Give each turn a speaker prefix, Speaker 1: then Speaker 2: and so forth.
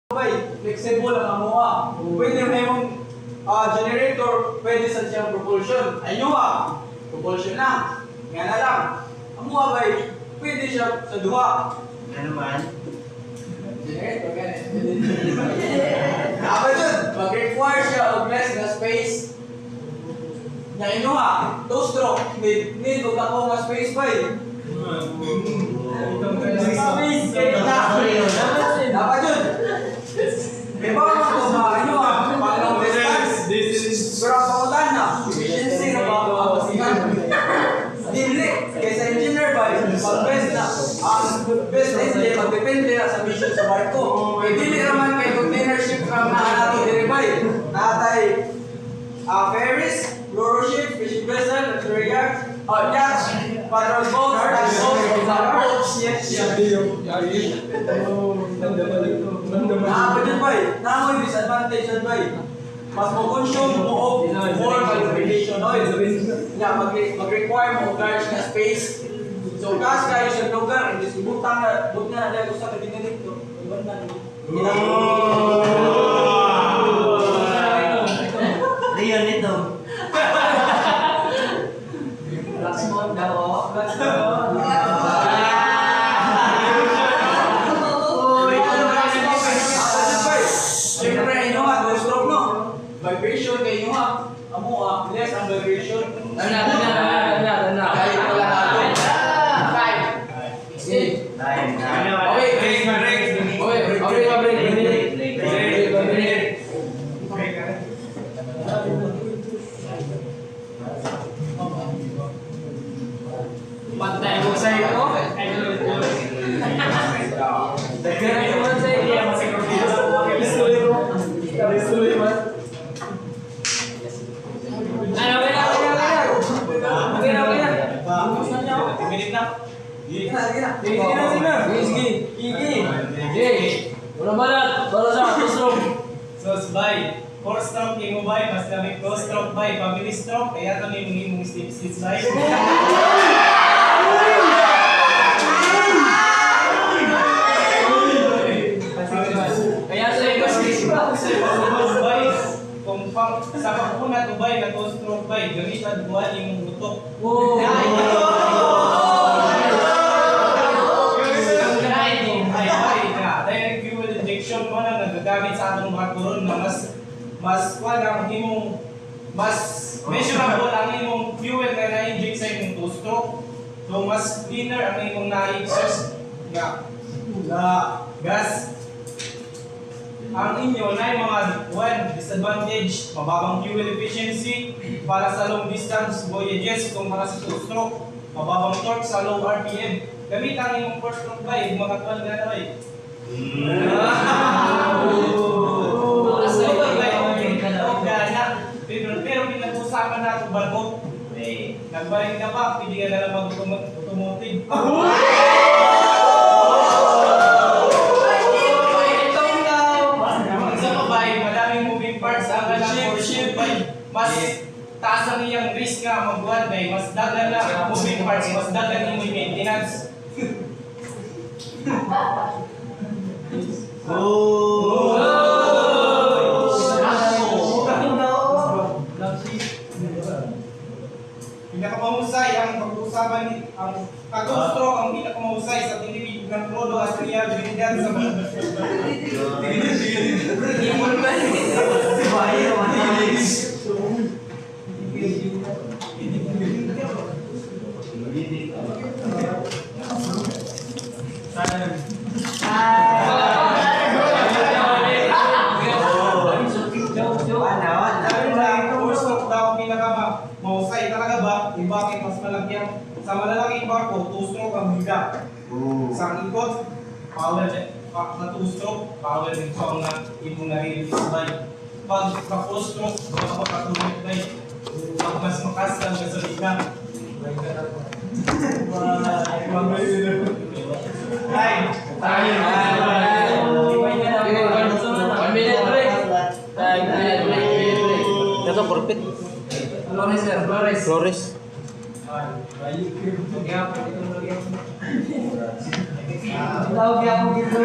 Speaker 1: Flexible ang amuha. Pwede na yung generator, pwede sa siyang propulsion. Ayun propulsion lang. Nga na lang. Amuha ba pwede siya sa duha.
Speaker 2: Ano man?
Speaker 1: Generator, ganit. Kapag yun, mag-require siya of less na space. Nga inuha, two-stroke, need o kako nga space ba Space, dapat yun. May baka ko mga paano distance. Pero ang pangutan na, efficiency na makapasigan. Dili, kaysa engineer ba, pag-best na, ang best engineer, magdepende na sa mission sa barko. May dili naman kay container ship from na natin diribay. Natay, ferries, roro ship, fishing vessel, yacht, patrol boats, tugboats, boats, yes. Nakapagod ba Namoy disadvantage na ba mas mo-consume mo more calculation oil. Mag-require mo large na space. So, gas kayo sa lugar, hindi butang na, butang na dahil gusto ka dinilip to. Iwan na.
Speaker 2: Riyan nito.
Speaker 1: Laksmon daw. Vibration kayo nyo amo less ang vibration. Dana. Kahit wala natin. 5. 6. 9. Okay, break. Pantay mo sa iyo. Daghan mo sa iyo. Isuloy man.
Speaker 3: Four stroke yung bay, mas kami 2 stroke bay, family stroke, kaya kami mong step bay. Kaya sa bay, kung sa pagpuna to bay na 2 stroke bay, gamitan buwan yung butok. Direct fuel injection mo na nagagamit sa atong mga kuron na mas walang imong mas measurable ang imong fuel na na-inject sa imong two-stroke. So mas cleaner ang imong na-exhaust nga gas. Ang inyo na mga disadvantage, mababang fuel efficiency para sa long distance voyages kumpara sa two-stroke, mababang torque sa low RPM. Gamit ang imong four-stroke bike, makatuan ka na bike. Pero pinag-usapan na itong barko. Nagbaling ka pa, pwede ka na lang mag-automotive. Sa babae, madaming moving parts ang kalang ship bike. Mas taas ang iyang risk nga magbuhat bay. Mas dagan na moving parts, mas dagan yung maintenance. Pinakamahusay ang pag-uusapan ang pag-stroke ang pinakamahusay sa tinipid ng Clodo at Real Trinidad sa mahusay talaga ba? Bakit mas malaki ang sa malalaking barko, 2-stroke ang biga. Sa ikot, power na 2-stroke, power nito ang imong na-release by. Pag 4-stroke, makapatulog by. Pag mas makas lang ka sa biga.
Speaker 2: Ito perfect. Flores.
Speaker 1: Tawag ako dito.